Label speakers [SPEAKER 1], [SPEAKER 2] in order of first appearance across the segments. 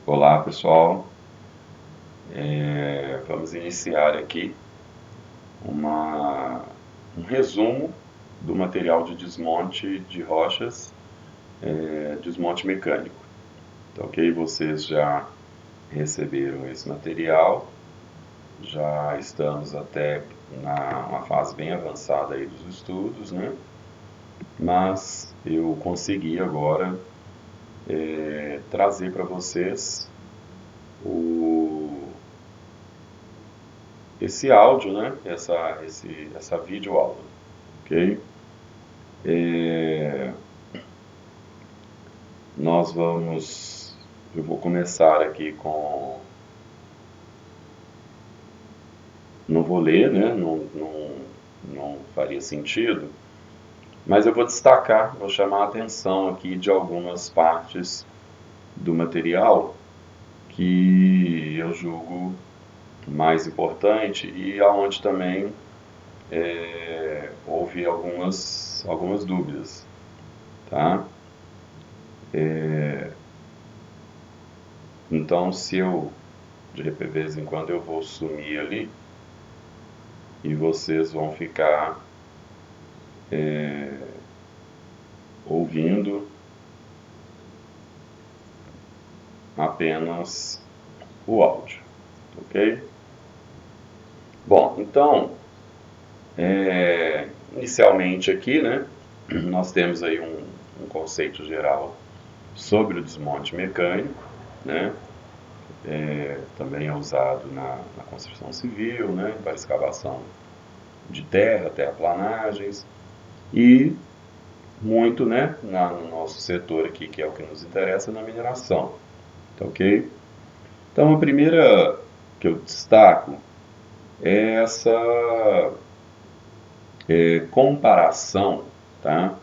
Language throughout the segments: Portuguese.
[SPEAKER 1] Olá pessoal, vamos iniciar aqui uma, um resumo do material de desmonte de rochas, desmonte mecânico. Então, ok? Vocês já receberam esse material, já estamos até numa fase bem avançada aí dos estudos, né? Mas eu consegui agora trazer para vocês o esse áudio, né? Essa videoaula, ok? É, eu vou começar aqui com, não vou ler, né? Não faria sentido, mas eu vou destacar, vou chamar a atenção aqui de algumas partes do material que eu julgo mais importante e aonde também houve algumas dúvidas, tá? Então, se eu, de vez em quando, eu vou sumir ali e vocês vão ficar ouvindo apenas o áudio, ok? Bom, então, inicialmente aqui, né, nós temos aí um conceito geral sobre o desmonte mecânico, né, também é usado na construção civil, né, para escavação de terra, terraplanagens e muito, né, no nosso setor aqui, que é o que nos interessa, na mineração, tá ok? Então, a primeira que eu destaco é essa comparação, tá,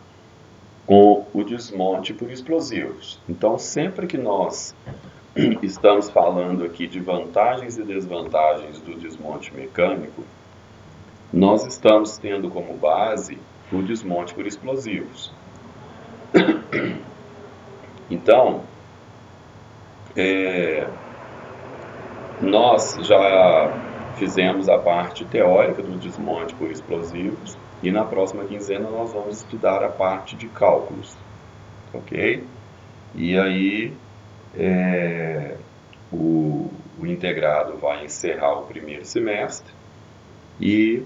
[SPEAKER 1] com o desmonte por explosivos. Então, sempre que nós estamos falando aqui de vantagens e desvantagens do desmonte mecânico, nós estamos tendo como base o desmonte por explosivos. Então, nós já fizemos a parte teórica do desmonte por explosivos e na próxima quinzena nós vamos estudar a parte de cálculos, ok? E aí o integrado vai encerrar o primeiro semestre e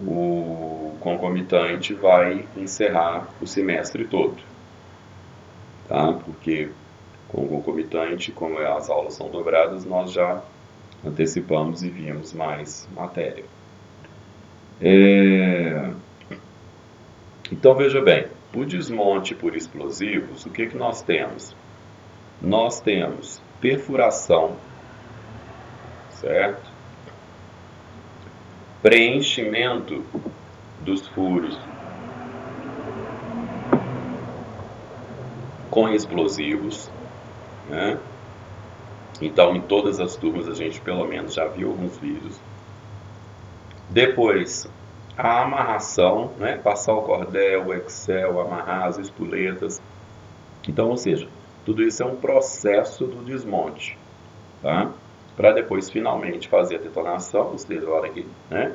[SPEAKER 1] o concomitante vai encerrar o semestre todo, tá? Porque com o concomitante, como as aulas são dobradas, nós já antecipamos e vimos mais matéria. Então veja bem, o desmonte por explosivos, o que nós temos? Nós temos perfuração, certo? Preenchimento dos furos com explosivos, né? Então, em todas as turmas a gente pelo menos já viu alguns vídeos. Depois, a amarração, né? Passar o cordel, o Excel, amarrar as espoletas. Então, ou seja, tudo isso é um processo do desmonte, tá? Para depois finalmente fazer a detonação, ou seja, a hora que, né,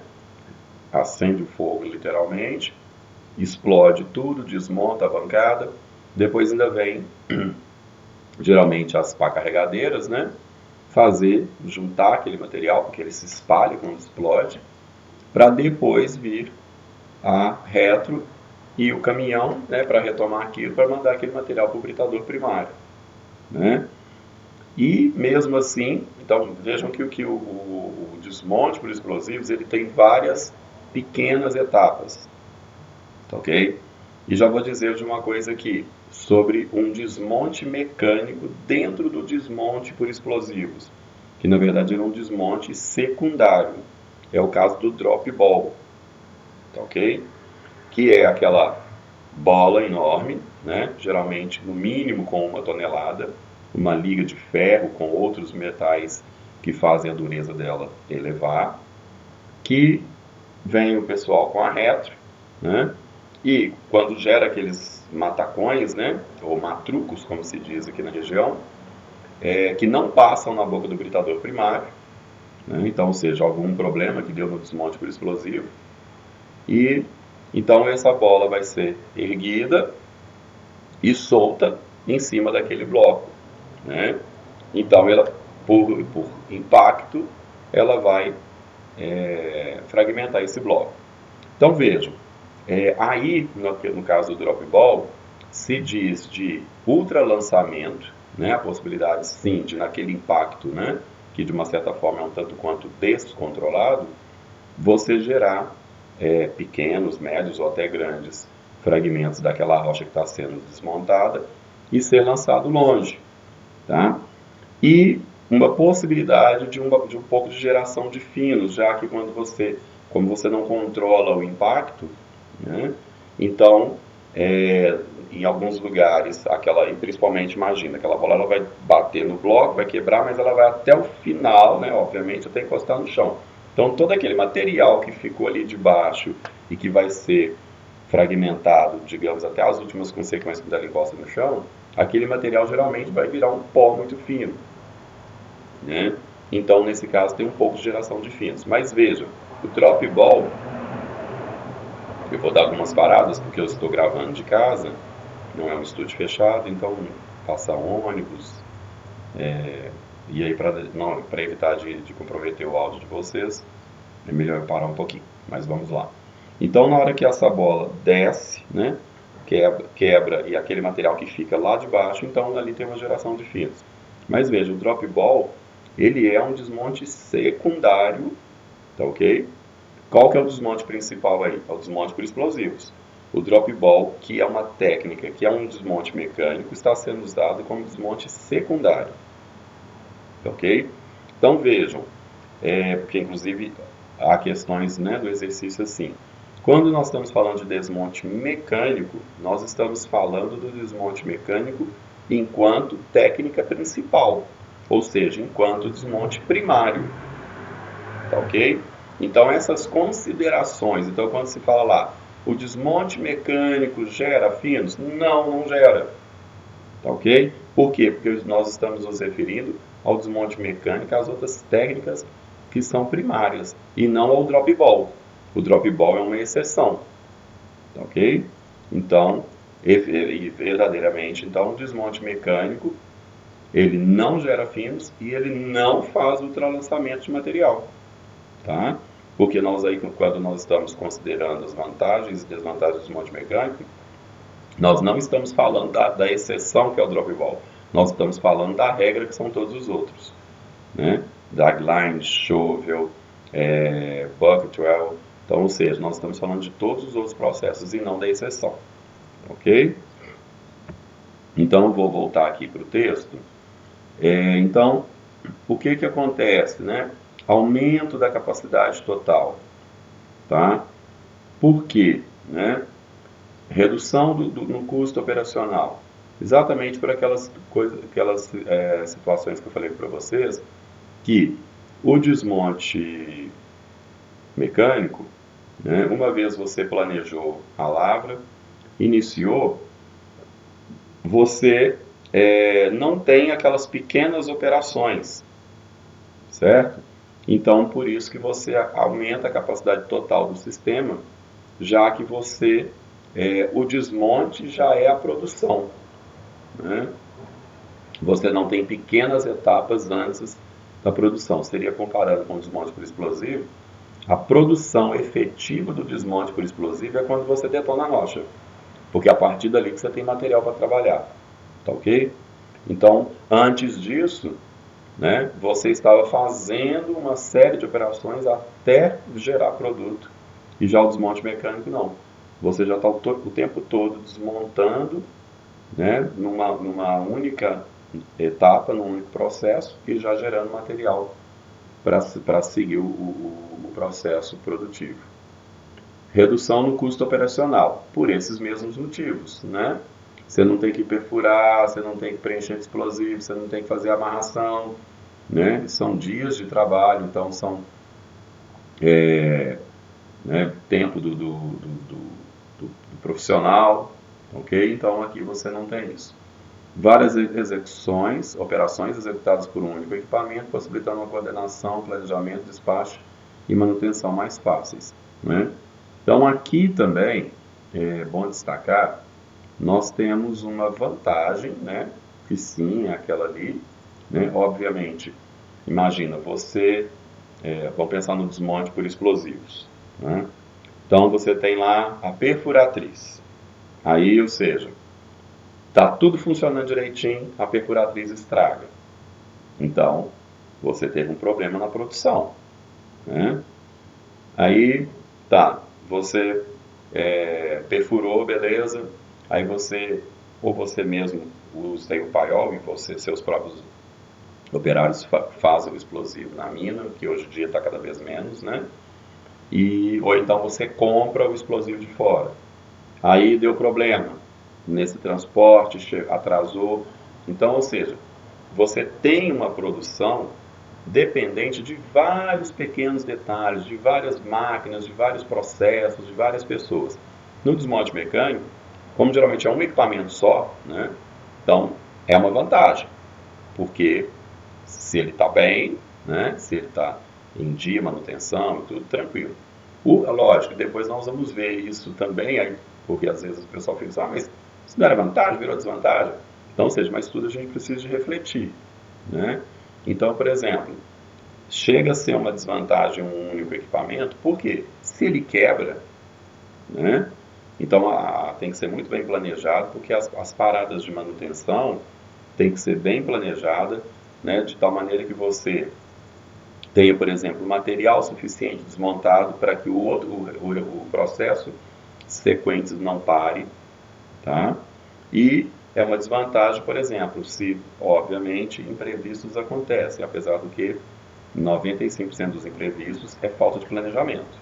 [SPEAKER 1] acende o fogo literalmente, explode tudo, desmonta a bancada, depois ainda vem geralmente as pá carregadeiras, né, juntar aquele material, porque ele se espalha quando explode, para depois vir a retro e o caminhão, né, para retomar aquilo, para mandar aquele material para o britador primário, né? E mesmo assim, então vejam que o desmonte por explosivos ele tem várias pequenas etapas, tá ok? E já vou dizer de uma coisa aqui, sobre um desmonte mecânico dentro do desmonte por explosivos, que na verdade é um desmonte secundário, é o caso do drop ball, tá ok? Que é aquela bola enorme, né? Geralmente no mínimo com 1 tonelada, uma liga de ferro com outros metais que fazem a dureza dela elevar, que vem o pessoal com a retro, né? E quando gera aqueles matacões, né? Ou matrucos, como se diz aqui na região, que não passam na boca do britador primário, né? Então, ou seja, algum problema que deu no desmonte por explosivo. E então essa bola vai ser erguida e solta em cima daquele bloco, né? Então, ela, por impacto, ela vai fragmentar esse bloco. Então, vejam, aí, no caso do drop ball, se diz de ultralançamento, né? A possibilidade, sim, de naquele impacto, né? Que de uma certa forma é um tanto quanto descontrolado, você gerar pequenos, médios ou até grandes fragmentos daquela rocha que está sendo desmontada e ser lançado longe, tá? E uma possibilidade de um pouco de geração de finos, já que como você não controla o impacto, né? Então, em alguns lugares, e principalmente imagina, aquela bola ela vai bater no bloco, vai quebrar, mas ela vai até o final, né? Obviamente, até encostar no chão. Então, todo aquele material que ficou ali de baixo e que vai ser fragmentado, digamos, até as últimas consequências quando ela encosta no chão, aquele material geralmente vai virar um pó muito fino, né? Então, nesse caso, tem um pouco de geração de finos. Mas veja, o drop ball, eu vou dar algumas paradas porque eu estou gravando de casa, não é um estúdio fechado, então passa ônibus, e aí para evitar de comprometer o áudio de vocês, é melhor eu parar um pouquinho, mas vamos lá. Então, na hora que essa bola desce, né, quebra e aquele material que fica lá de baixo, então ali tem uma geração de finos. Mas veja, o drop ball, ele é um desmonte secundário, tá ok? Qual que é o desmonte principal aí? É o desmonte por explosivos. O drop ball, que é uma técnica, que é um desmonte mecânico, está sendo usado como desmonte secundário, tá ok? Então vejam, porque inclusive há questões, né, do exercício assim. Quando nós estamos falando de desmonte mecânico, nós estamos falando do desmonte mecânico enquanto técnica principal, ou seja, enquanto desmonte primário, tá ok? Então essas considerações, então quando se fala lá, o desmonte mecânico gera finos? Não, não gera, tá ok? Por quê? Porque nós estamos nos referindo ao desmonte mecânico, às outras técnicas que são primárias, e não ao drop ball. O drop ball é uma exceção, tá ok? Então, verdadeiramente, então, o desmonte mecânico, ele não gera finos e ele não faz ultralançamento de material, tá? Porque nós aí, quando nós estamos considerando as vantagens e desvantagens do desmonte mecânico, nós não estamos falando da exceção que é o drop ball, nós estamos falando da regra que são todos os outros, né? Dragline, shovel, bucket well. Então, ou seja, nós estamos falando de todos os outros processos e não da exceção, ok? Então, eu vou voltar aqui para o texto. Então, o que acontece, né? Aumento da capacidade total, tá? Por quê, né? Redução no custo operacional. Exatamente por aquelas situações que eu falei para vocês, que o desmonte mecânico, né, uma vez você planejou a lavra, iniciou, você não tem aquelas pequenas operações, certo? Então, por isso que você aumenta a capacidade total do sistema, já que o desmonte já é a produção, né? Você não tem pequenas etapas antes da produção. Seria comparado com o desmonte por explosivo, a produção efetiva do desmonte por explosivo é quando você detona a rocha, porque é a partir dali que você tem material para trabalhar, tá ok? Então, antes disso, né, você estava fazendo uma série de operações até gerar produto, e já o desmonte mecânico não. Você já está o tempo todo desmontando, né, numa única etapa, num único processo, e já gerando material para seguir o processo produtivo. Redução no custo operacional, por esses mesmos motivos, né? Você não tem que perfurar, você não tem que preencher de explosivo, você não tem que fazer amarração, né? São dias de trabalho, então são tempo do profissional, ok? Então aqui você não tem isso. Várias execuções, operações executadas por um único equipamento, possibilitando uma coordenação, planejamento, despacho e manutenção mais fáceis, né? Então aqui também é bom destacar, nós temos uma vantagem, né? Que sim, é aquela ali, né? Obviamente, imagina você, vamos pensar no desmonte por explosivos, né? Então você tem lá a perfuratriz, aí, ou seja, está tudo funcionando direitinho, a perfuratriz estraga. Então, você teve um problema na produção, né? Aí, tá, você perfurou, beleza. Aí você, ou você mesmo usa o paiol e você, seus próprios operários fazem o explosivo na mina, que hoje em dia está cada vez menos, né? Ou então você compra o explosivo de fora. Aí deu problema nesse transporte, atrasou. Então, ou seja, você tem uma produção dependente de vários pequenos detalhes, de várias máquinas, de vários processos, de várias pessoas. No desmonte mecânico, como geralmente é um equipamento só, né? Então é uma vantagem, porque se ele está bem, né? Se ele está em dia, manutenção e tudo, tranquilo. Lógico, depois nós vamos ver isso também, aí, porque às vezes o pessoal fica assim, mas isso não era vantagem, virou desvantagem. Então, ou seja, mas tudo a gente precisa de refletir, né? Então, por exemplo, chega a ser uma desvantagem um único equipamento, porque se ele quebra, né? Então tem que ser muito bem planejado, porque as paradas de manutenção tem que ser bem planejada, né? De tal maneira que você tenha, por exemplo, material suficiente desmontado para que o processo sequente não pare, tá? E é uma desvantagem, por exemplo, se, obviamente, imprevistos acontecem, apesar do que 95% dos imprevistos é falta de planejamento,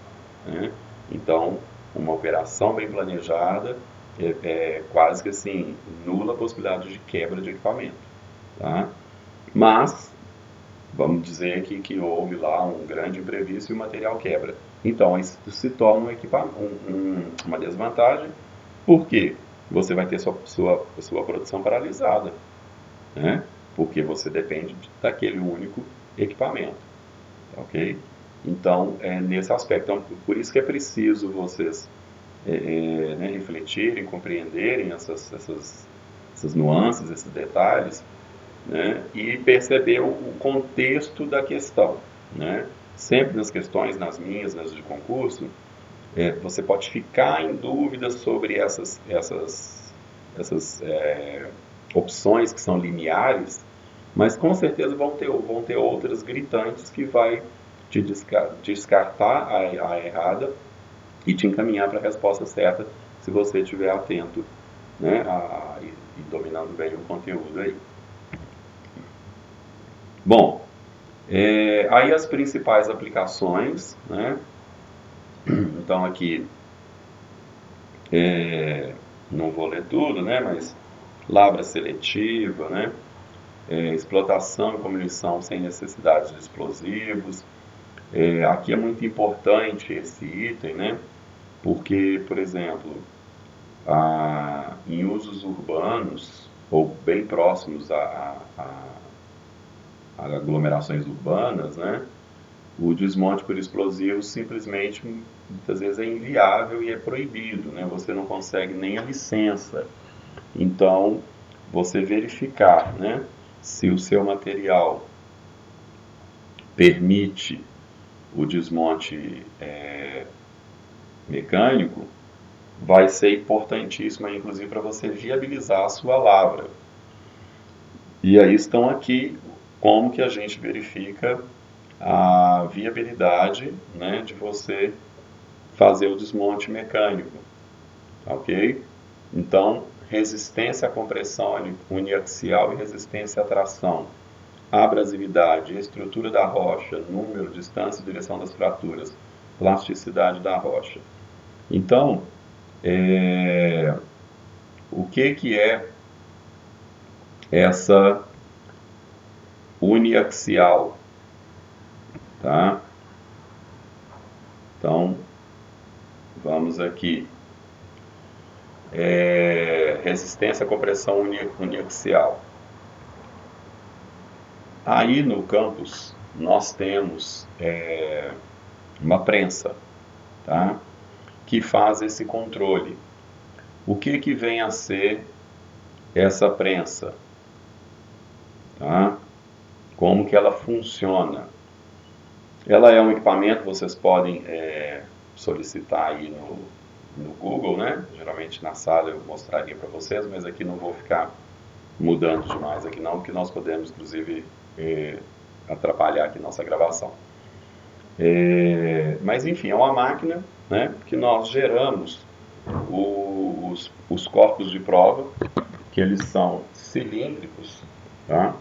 [SPEAKER 1] né? Então, uma operação bem planejada é quase que assim, nula a possibilidade de quebra de equipamento, tá? Mas, vamos dizer que houve lá um grande imprevisto e o material quebra. Então, isso se torna uma desvantagem, porque você vai ter sua produção paralisada, né? Porque você depende daquele único equipamento, ok? Então, nesse aspecto. Então, por isso que é preciso vocês né, refletirem, compreenderem essas nuances, esses detalhes, né? E perceber o contexto da questão, né? Sempre nas questões, nas minhas, nas de concurso, você pode ficar em dúvida sobre essas opções que são lineares, mas com certeza vão ter outras gritantes que vai te descartar a errada e te encaminhar para a resposta certa se você estiver atento, né, e dominando bem o conteúdo aí. Bom, aí as principais aplicações, né? Então aqui não vou ler tudo, né? Mas lavra seletiva, né? Explotação e comunicação sem necessidade de explosivos. Aqui é muito importante esse item, né? Porque, por exemplo, em usos urbanos ou bem próximos a aglomerações urbanas, né? O desmonte por explosivos simplesmente muitas vezes é inviável e é proibido, né? Você não consegue nem a licença. Então, você verificar, né, se o seu material permite o desmonte mecânico, vai ser importantíssimo, inclusive, para você viabilizar a sua lavra. E aí estão aqui como que a gente verifica a viabilidade, né, de você fazer o desmonte mecânico, ok? Então, resistência à compressão uniaxial e resistência à tração, abrasividade, estrutura da rocha, número, distância e direção das fraturas, plasticidade da rocha. Então, o que é essa uniaxial? Tá? Então, vamos aqui. resistência à compressão uniaxial. Aí no campus nós temos uma prensa, tá? Que faz esse controle. O que vem a ser essa prensa? Tá? Como que ela funciona? Ela é um equipamento, vocês podem solicitar aí no Google, né? Geralmente na sala eu mostraria para vocês, mas aqui não vou ficar mudando demais aqui não, porque nós podemos inclusive atrapalhar aqui nossa gravação. Mas enfim, é uma máquina, né, que nós geramos os corpos de prova, que eles são cilíndricos, tá?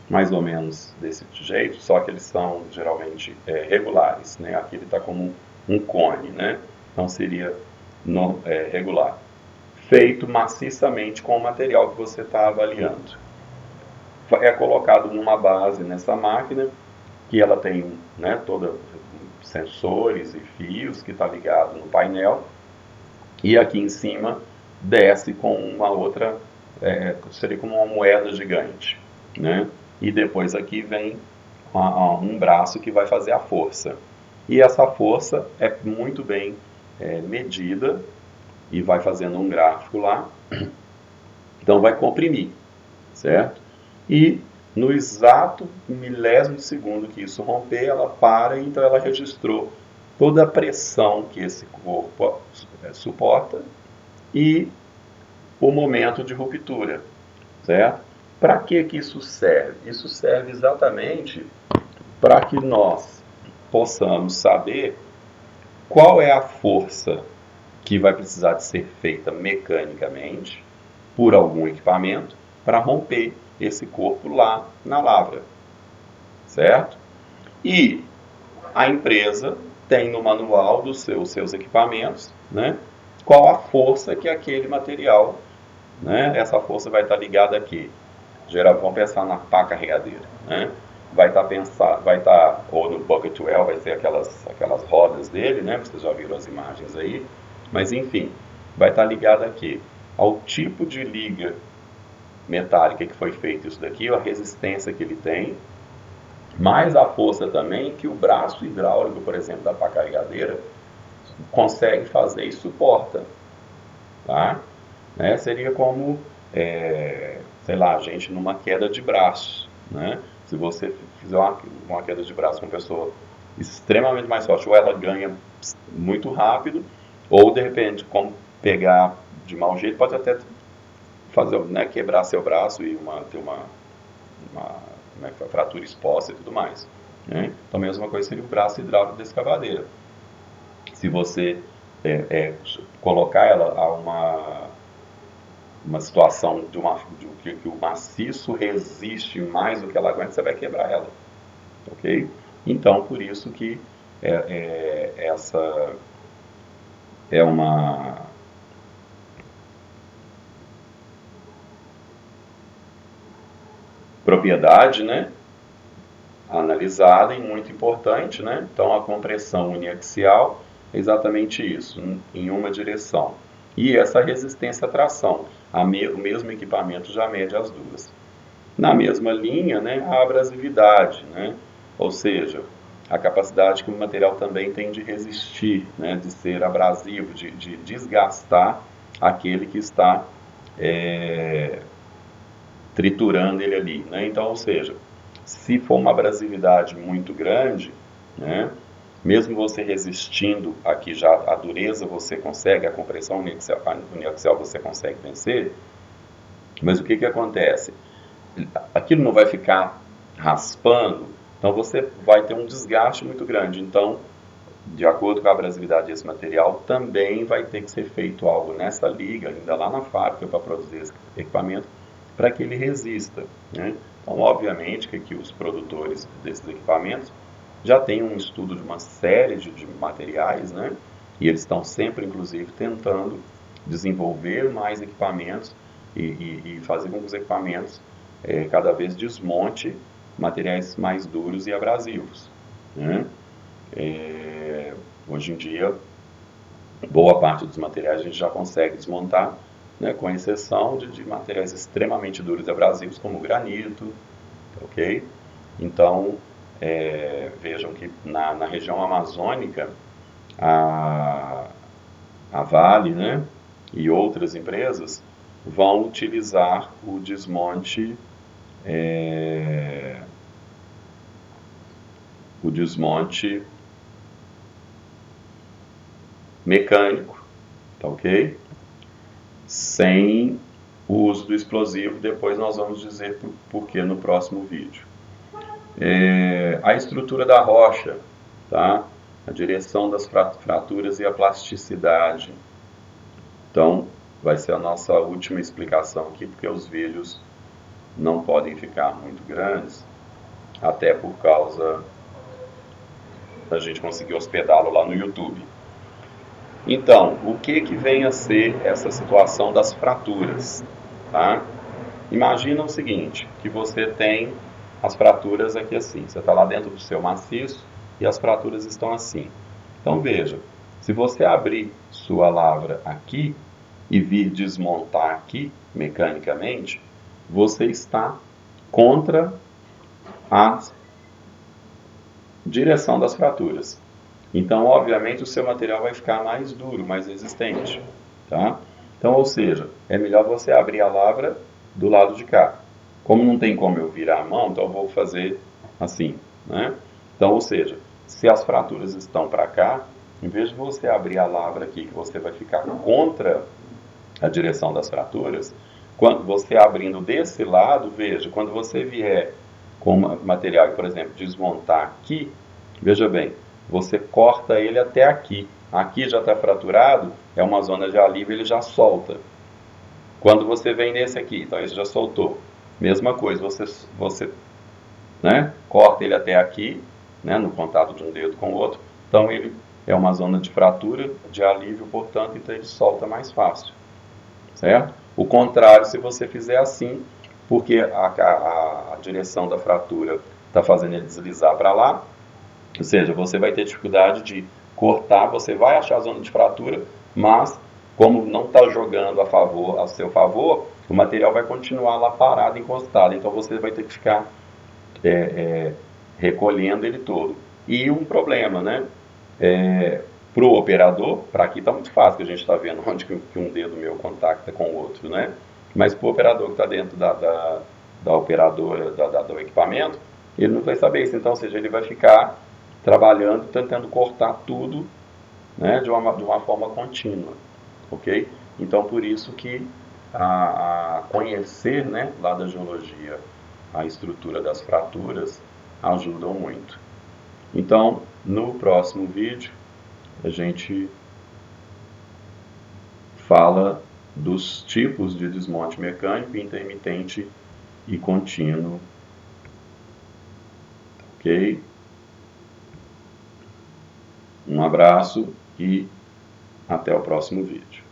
[SPEAKER 1] Mais ou menos desse jeito, só que eles são geralmente regulares, né? Aqui ele está como um cone, né? Então seria regular, feito maciçamente com o material que você está avaliando. É colocado numa base nessa máquina, que ela tem, né, toda sensores e fios que está ligado no painel, e aqui em cima desce com uma outra, seria como uma moeda gigante, né? E depois aqui vem um braço que vai fazer a força. E essa força é muito bem medida e vai fazendo um gráfico lá. Então vai comprimir, certo? E no exato milésimo de segundo que isso romper, ela para, então ela registrou toda a pressão que esse corpo suporta e o momento de ruptura, certo? Para que isso serve? Isso serve exatamente para que nós possamos saber qual é a força que vai precisar de ser feita mecanicamente por algum equipamento para romper esse corpo lá na lavra, certo? E a empresa tem no manual dos seus equipamentos, né, qual a força que aquele material, né, essa força vai estar ligada aqui. Vamos pensar na pá carregadeira, né? Vai estar ou no bucket well, vai ser aquelas rodas dele, né? Vocês já viram as imagens aí, mas enfim, vai estar ligado aqui ao tipo de liga metálica que foi feito isso daqui, a resistência que ele tem, mais a força também que o braço hidráulico, por exemplo, da pá carregadeira consegue fazer e suporta, tá? Né? Seria como sei lá, a gente numa queda de braço, né? Se você fizer uma queda de braço com uma pessoa extremamente mais forte, ou ela ganha muito rápido, ou de repente, como pegar de mau jeito, pode até fazer, né, quebrar seu braço e ter uma fratura exposta e tudo mais, né? Então a mesma coisa seria o braço hidráulico da escavadeira. Se você colocar ela a uma situação de que o maciço resiste mais do que ela aguenta, você vai quebrar ela, ok? Então, por isso que essa é uma propriedade, né, analisada e muito importante, né? Então, a compressão uniaxial é exatamente isso, em uma direção. E essa resistência à tração, o mesmo equipamento já mede as duas. Na mesma linha, né, a abrasividade, né? Ou seja, a capacidade que o material também tem de resistir, né, de ser abrasivo, de desgastar aquele que está triturando ele ali, né? Então, ou seja, se for uma abrasividade muito grande, né, mesmo você resistindo aqui já a dureza você consegue, a compressão uniaxial você consegue vencer, mas o que acontece? Aquilo não vai ficar raspando, então você vai ter um desgaste muito grande. Então, de acordo com a abrasividade desse material, também vai ter que ser feito algo nessa liga, ainda lá na fábrica, para produzir esse equipamento, para que ele resista, né? Então, obviamente que aqui os produtores desses equipamentos já têm um estudo de uma série de materiais, né? E eles estão sempre, inclusive, tentando desenvolver mais equipamentos e fazer com que os equipamentos cada vez desmonte materiais mais duros e abrasivos, né? Hoje em dia, boa parte dos materiais a gente já consegue desmontar né, com exceção de materiais extremamente duros e abrasivos, como o granito, ok? Então, vejam que na região amazônica, a Vale, né, e outras empresas vão utilizar o desmonte mecânico, tá ok? Sem o uso do explosivo, depois nós vamos dizer por que no próximo vídeo. A estrutura da rocha, tá? A direção das fraturas e a plasticidade. Então, vai ser a nossa última explicação aqui, porque os vídeos não podem ficar muito grandes, até por causa da gente conseguir hospedá-lo lá no YouTube. Então, o que vem a ser essa situação das fraturas? Tá? Imagina o seguinte, que você tem as fraturas aqui assim, você está lá dentro do seu maciço e as fraturas estão assim. Então veja, se você abrir sua lavra aqui e vir desmontar aqui mecanicamente, você está contra a direção das fraturas. Então, obviamente, o seu material vai ficar mais duro, mais resistente. Tá? Então, ou seja, é melhor você abrir a lavra do lado de cá. Como não tem como eu virar a mão, então eu vou fazer assim. Né? Então, ou seja, se as fraturas estão para cá, em vez de você abrir a lavra aqui, que você vai ficar contra a direção das fraturas, quando você abrindo desse lado, veja, quando você vier com material, por exemplo, desmontar aqui, veja bem, você corta ele até aqui. Aqui já está fraturado, é uma zona de alívio, ele já solta. Quando você vem nesse aqui, então esse já soltou. Mesma coisa, você né, corta ele até aqui, né, no contato de um dedo com o outro, então ele é uma zona de fratura, de alívio, portanto, então ele solta mais fácil. Certo? O contrário, se você fizer assim, porque a direção da fratura está fazendo ele deslizar para lá, ou seja, você vai ter dificuldade de cortar, você vai achar a zona de fratura, mas como não está jogando a seu favor, o material vai continuar lá parado, encostado. Então você vai ter que ficar recolhendo ele todo. E um problema, né? Para o operador, para aqui está muito fácil, que a gente está vendo onde que um dedo meu contacta com o outro, né? Mas para o operador que está dentro da operadora do equipamento, ele não vai saber isso. Então, ou seja, ele vai ficar trabalhando, tentando cortar tudo, né, de uma forma contínua, ok? Então, por isso que a conhecer, né, lá da geologia, a estrutura das fraturas ajudam muito. Então, no próximo vídeo, a gente fala dos tipos de desmonte mecânico, intermitente e contínuo. Ok? Um abraço e até o próximo vídeo.